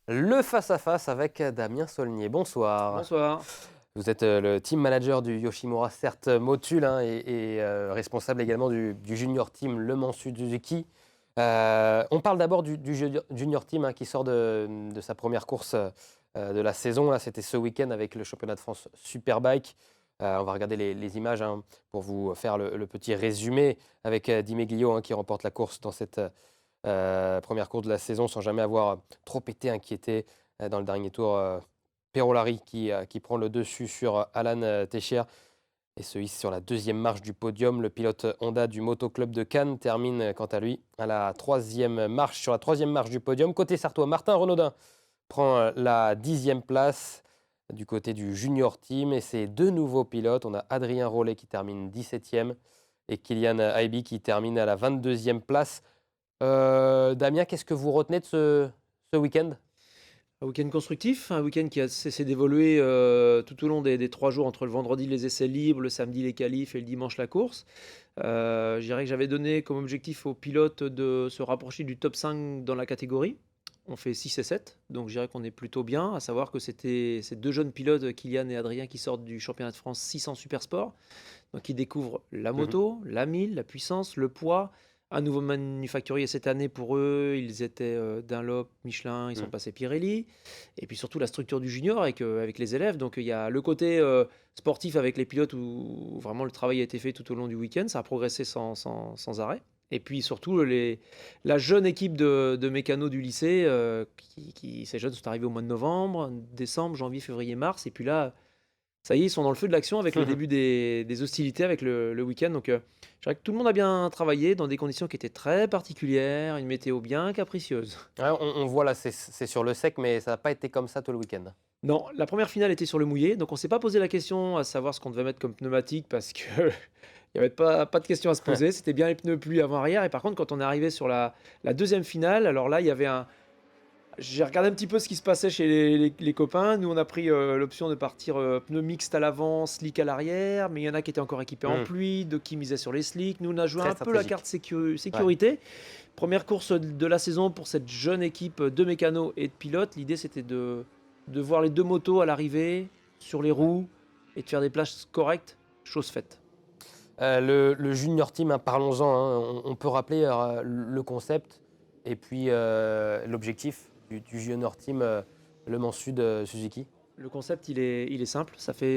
Le face-à-face avec Damien Saulnier. Bonsoir. Bonsoir. Vous êtes le team manager du Yoshimura CERT Motul et responsable également du junior team Le Mans Sud Suzuki. On parle d'abord du junior team qui sort de sa première course de la saison. Là, c'était ce week-end avec le championnat de France Superbike. On va regarder les images pour vous faire le petit résumé avec Di Meglio qui remporte la course dans cette première course de la saison sans jamais avoir trop été inquiété dans le dernier tour. Perolari qui prend le dessus sur Alan Teixeira et se hisse sur la deuxième marche du podium. Le pilote Honda du Moto Club de Cannes termine quant à lui à la troisième marche, sur la troisième marche du podium. Côté sartois, Martin Renaudin prend la 10e place du côté du junior team et c'est deux nouveaux pilotes. On a Adrien Rollet qui termine 17e et Kylian Aibi qui termine à la 22e place. Damien, qu'est-ce que vous retenez de ce week-end? Un week-end constructif, un week-end qui a cessé d'évoluer tout au long des 3 jours entre le vendredi les essais libres, le samedi les qualifs et le dimanche la course. Je dirais que j'avais donné comme objectif aux pilotes de se rapprocher du top 5 dans la catégorie. On fait 6 et 7, donc je dirais qu'on est plutôt bien, à savoir que c'était ces deux jeunes pilotes, Kylian et Adrien, qui sortent du championnat de France 600 Supersport. Donc ils découvrent la Mhm. moto, la 1000, la puissance, le poids. Un nouveau manufacturier cette année pour eux, ils étaient Dunlop, Michelin, ils sont Mm. passés Pirelli. Et puis surtout la structure du junior avec les élèves. Donc il y a le côté sportif avec les pilotes où vraiment le travail a été fait tout au long du week-end. Ça a progressé sans arrêt. Et puis surtout la jeune équipe de mécanos du lycée, ces jeunes sont arrivés au mois de novembre, décembre, janvier, février, mars. Et puis là, ça y est, ils sont dans le feu de l'action avec le début des hostilités, avec le week-end. Donc, je dirais que tout le monde a bien travaillé dans des conditions qui étaient très particulières, une météo bien capricieuse. Ouais, on voit là, c'est sur le sec, mais ça n'a pas été comme ça tout le week-end. Non, la première finale était sur le mouillé, donc on s'est pas posé la question à savoir ce qu'on devait mettre comme pneumatique parce que il n'y avait pas de question à se poser. C'était bien les pneus pluie avant-arrière. Et par contre, quand on est arrivé sur la deuxième finale, alors là, il y avait j'ai regardé un petit peu ce qui se passait chez les copains. Nous, on a pris l'option de partir pneus mixtes à l'avant, slick à l'arrière, mais il y en a qui étaient encore équipés en Mm. pluie, d'autres qui misaient sur les slicks. Nous, on a joué Très un peu la stratégique. carte Ouais. sécurité. Première course de la saison pour cette jeune équipe de mécanos et de pilotes. L'idée, c'était de voir les deux motos à l'arrivée, sur les roues, et de faire des places correctes, chose faite. Le junior team, parlons-en. On peut rappeler le concept et puis l'objectif du junior team Le Mans Sud Suzuki. Le concept, il est simple.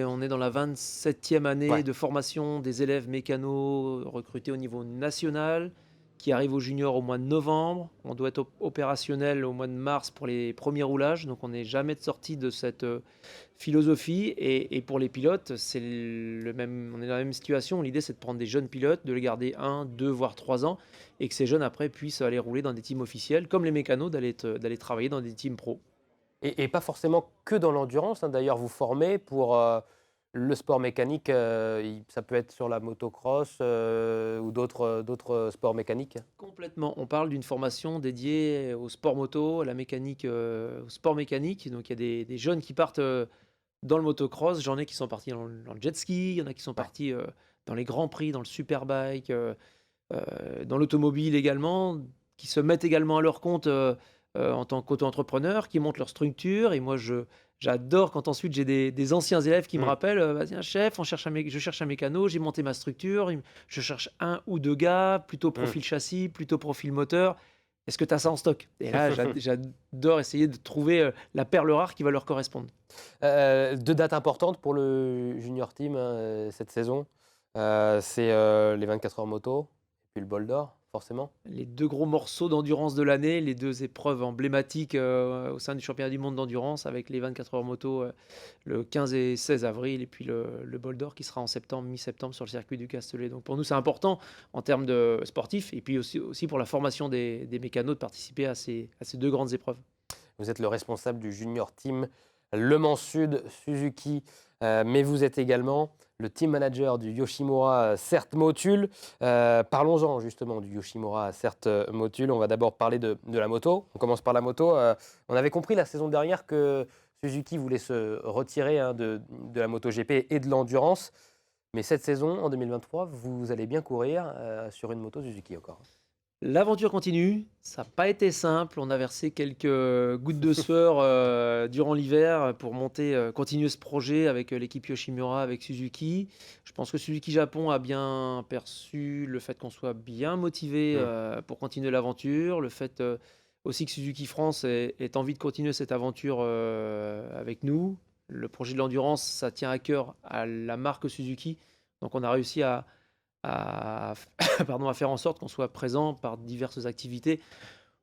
On est dans la 27e année Ouais. de formation des élèves mécanos recrutés au niveau national, qui arrivent au junior au mois de novembre. On doit être opérationnel au mois de mars pour les premiers roulages. Donc, on n'est jamais de sortie de cette philosophie. Et pour les pilotes, on est dans la même situation. L'idée, c'est de prendre des jeunes pilotes, de les garder 1, 2, voire 3 ans, et que ces jeunes, après, puissent aller rouler dans des teams officiels, comme les mécanos, d'aller travailler dans des teams pro. Et pas forcément que dans l'endurance. D'ailleurs, vous formez pour le sport mécanique. Ça peut être sur la motocross ou d'autres sports mécaniques. Complètement. On parle d'une formation dédiée au sport moto, à la mécanique, au sport mécanique. Donc il y a des jeunes qui partent dans le motocross. J'en ai qui sont partis dans le jet ski. Il y en a qui sont Ouais. partis dans les grands prix, dans le superbike, dans l'automobile également, qui se mettent également à leur compte en tant qu'auto-entrepreneurs, qui montent leur structure. Et moi, j'adore quand ensuite j'ai des anciens élèves qui me Mm. rappellent, vas-y, un chef, je cherche un mécano, j'ai monté ma structure, je cherche un ou deux gars, plutôt Mm. profil châssis, plutôt profil moteur. Est-ce que tu as ça en stock? Et là, j'adore essayer de trouver la perle rare qui va leur correspondre. Deux dates importantes pour le junior team cette saison. C'est les 24 heures moto et puis le bol d'or, forcément. Les deux gros morceaux d'endurance de l'année, les deux épreuves emblématiques au sein du championnat du monde d'endurance, avec les 24 heures moto le 15 et 16 avril, et puis le bol d'or qui sera en septembre, mi-septembre, sur le circuit du Castellet. Donc pour nous, c'est important en termes de sportifs, et puis aussi pour la formation des mécanos de participer à ces deux grandes épreuves. Vous êtes le responsable du junior team Le Mans Sud Suzuki, mais vous êtes également le team manager du Yoshimura CERT Motul. Parlons-en justement du Yoshimura CERT Motul. On va d'abord parler de la moto. On commence par la moto. On avait compris la saison dernière que Suzuki voulait se retirer de la MotoGP et de l'endurance. Mais cette saison, en 2023, vous allez bien courir sur une moto Suzuki encore. L'aventure continue, ça n'a pas été simple. On a versé quelques gouttes de sueur durant l'hiver pour continuer ce projet avec l'équipe Yoshimura, avec Suzuki. Je pense que Suzuki Japon a bien perçu le fait qu'on soit bien motivé Mm. pour continuer l'aventure, le fait aussi que Suzuki France ait envie de continuer cette aventure avec nous. Le projet de l'endurance, ça tient à cœur à la marque Suzuki. Donc on a réussi à pardon, à faire en sorte qu'on soit présent par diverses activités.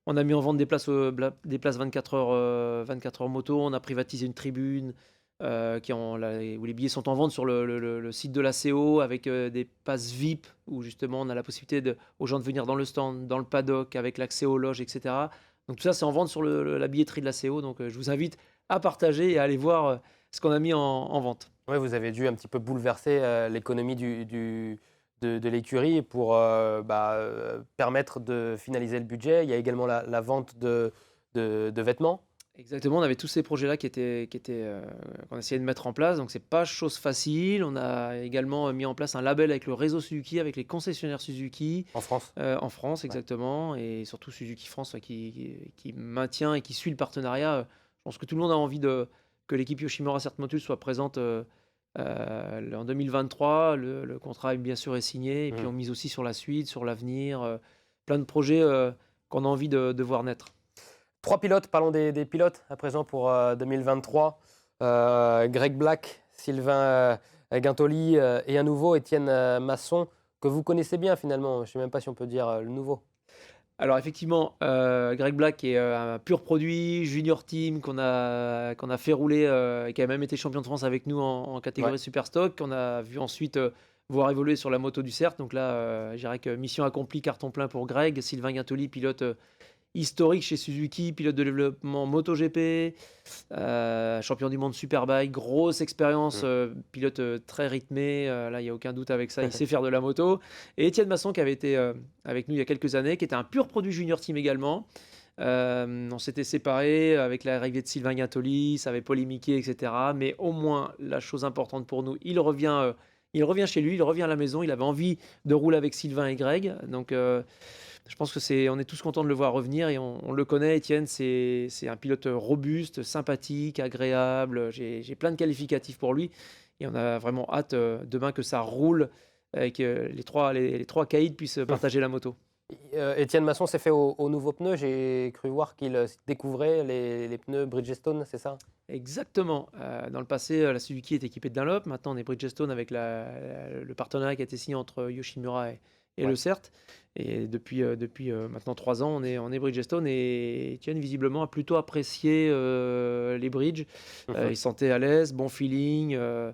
On a mis en vente des places 24 heures, 24 heures moto. On a privatisé une tribune où les billets sont en vente sur le site de la CO avec des passes VIP où justement on a la possibilité aux gens de venir dans le stand, dans le paddock, avec l'accès aux loges, etc. Donc tout ça, c'est en vente sur la billetterie de la CO. Donc je vous invite à partager et à aller voir ce qu'on a mis en vente. Ouais, vous avez dû un petit peu bouleverser l'économie de l'écurie pour permettre de finaliser le budget. Il y a également la vente de vêtements. Exactement, on avait tous ces projets-là qu'on essayait de mettre en place, donc c'est pas chose facile. On a également mis en place un label avec le réseau Suzuki, avec les concessionnaires Suzuki En France. en France, Ouais. exactement, et surtout Suzuki France qui maintient et qui suit le partenariat. Je pense que tout le monde a envie que l'équipe Yoshimura Motul soit présente en 2023. Le contrat, bien sûr, est signé, et puis Mhm. on mise aussi sur la suite, sur l'avenir, plein de projets qu'on a envie de voir naître. 3 pilotes, parlons des pilotes à présent pour 2023. Greg Black, Sylvain Guintoli et à nouveau Étienne Masson, que vous connaissez bien finalement. Je ne sais même pas si on peut dire le nouveau. Alors effectivement, Greg Black est un pur produit, junior team qu'on a fait rouler et qui a même été champion de France avec nous en Ouais. catégorie super stock, qu'on a vu ensuite voir évoluer sur la moto du CERT. Donc là, je dirais que mission accomplie, carton plein pour Greg. Sylvain Guintoli, pilote historique chez Suzuki, pilote de développement MotoGP, champion du monde Superbike, grosse expérience, pilote très rythmé, là il n'y a aucun doute avec ça, il sait faire de la moto. Et Étienne Masson qui avait été avec nous il y a quelques années, qui était un pur produit junior team également. On s'était séparés avec l'arrivée de Sylvain Guintoli, ça avait polémiqué, etc. Mais au moins, la chose importante pour nous, il revient chez lui, il revient à la maison, il avait envie de rouler avec Sylvain et Greg. Donc je pense on est tous contents de le voir revenir et on le connaît, Étienne, c'est un pilote robuste, sympathique, agréable. J'ai plein de qualificatifs pour lui et on a vraiment hâte demain que ça roule et que les trois caïds puissent partager la moto. Étienne Masson s'est fait au nouveau pneu. J'ai cru voir qu'il découvrait les pneus Bridgestone, c'est ça? Exactement. Dans le passé, la Suzuki est équipée de Dunlop. Maintenant, on est Bridgestone avec le partenariat qui a été signé entre Yoshimura et Ouais. le CERT. Et depuis maintenant 3 ans, on est Bridgestone. Et Etienne, visiblement, a plutôt apprécié les bridges. Il se sentait à l'aise, bon feeling. Ouais,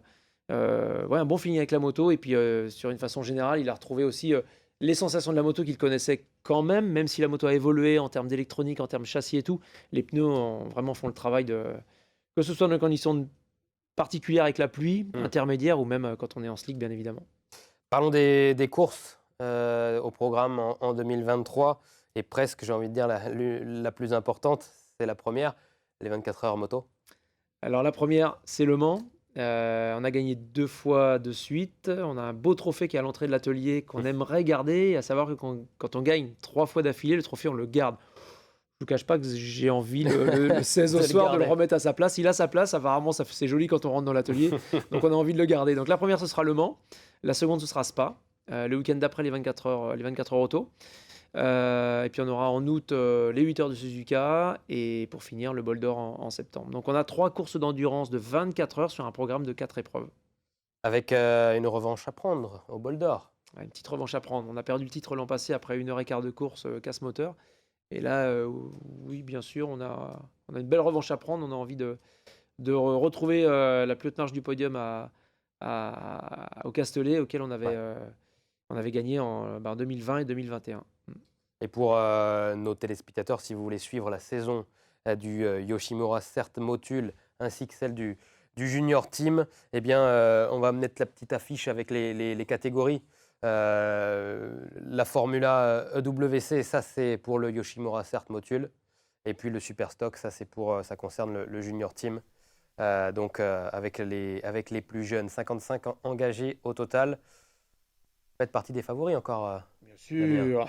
un bon feeling avec la moto. Et puis, sur une façon générale, il a retrouvé aussi les sensations de la moto qu'il connaissait quand même si la moto a évolué en termes d'électronique, en termes châssis et tout. Les pneus vraiment font le travail que ce soit dans des conditions particulières avec la pluie, Mm. intermédiaires ou même quand on est en slick, bien évidemment. Parlons des courses au programme en 2023. Et presque, j'ai envie de dire, la plus importante, c'est la première, les 24 heures moto. Alors la première, c'est Le Mans. On a gagné 2 fois de suite. On a un beau trophée qui est à l'entrée de l'atelier qu'on aimerait garder. À savoir que quand on gagne 3 fois d'affilée, le trophée, on le garde. Je ne vous cache pas que j'ai envie le 16 au De le soir de le garder. remettre à sa place. Il a sa place, apparemment c'est joli quand on rentre dans l'atelier. Donc on a envie de le garder. Donc la première, ce sera Le Mans. La seconde, ce sera Spa. Le week-end d'après, les 24 heures auto. Et puis on aura en août les 8 heures de Suzuka et pour finir le bol d'or en septembre. Donc on a 3 courses d'endurance de 24 heures sur un programme de 4 épreuves. Avec une revanche à prendre au bol d'or. Ouais, une petite revanche à prendre. On a perdu le titre l'an passé après 1 h 15 de course casse-moteur. Et là, oui, bien sûr, on a une belle revanche à prendre. On a envie de retrouver la plus haute marche du podium au Castellet, auquel on avait gagné en 2020 et 2021. Et pour nos téléspectateurs, si vous voulez suivre la saison du Yoshimura CERT Motul ainsi que celle du Junior Team, eh bien, on va mettre la petite affiche avec les catégories. La Formula EWC, ça c'est pour le Yoshimura CERT Motul. Et puis le Super Stock, ça concerne le Junior Team. Donc avec les plus jeunes, 55 engagés au total. Faites partie des favoris encore. Sûr.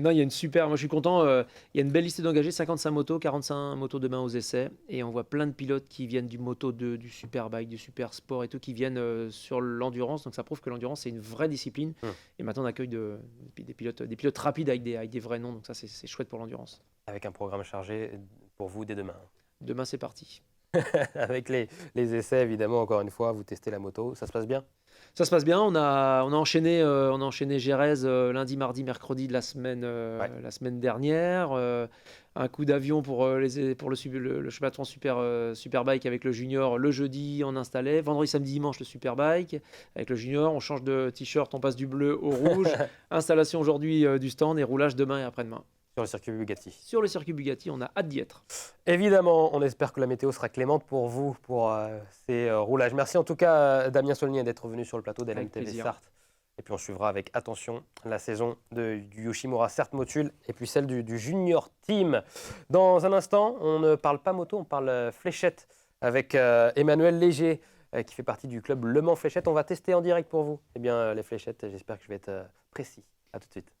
Non, il y a une super. Moi, je suis content. Il y a une belle liste d'engagés, 55 motos, 45 motos demain aux essais. Et on voit plein de pilotes qui viennent du Moto 2, du Superbike, du Super Sport et tout, qui viennent sur l'endurance. Donc, ça prouve que l'endurance, c'est une vraie discipline. Hum. Et maintenant, on accueille des pilotes rapides avec des vrais noms. Donc, ça, c'est chouette pour l'endurance. Avec un programme chargé pour vous dès demain. Demain, c'est parti. Avec les essais, évidemment, encore une fois, vous testez la moto. Ça se passe bien? Ça se passe bien. On a enchaîné Gérèse lundi, mardi, mercredi de Ouais. la semaine dernière. Un coup d'avion pour le championnat Superbike avec le junior le jeudi, on installait. Vendredi, samedi, dimanche, le Superbike avec le junior. On change de t-shirt, on passe du bleu au rouge. Installation aujourd'hui du stand et roulage demain et après-demain. Sur le circuit Bugatti. Sur le circuit Bugatti, on a hâte d'y être. Évidemment, on espère que la météo sera clémente pour vous, pour ces roulages. Merci en tout cas, Damien Saulnier, d'être venu sur le plateau Avec d'LMTV plaisir. Sarthe. Et puis on suivra avec attention la saison du Yoshimura Sarthe Motul et puis celle du Junior Team. Dans un instant, on ne parle pas moto, on parle fléchette avec Emmanuel Léger qui fait partie du club Le Mans Fléchette. On va tester en direct pour vous les fléchettes. J'espère que je vais être précis. À tout de suite.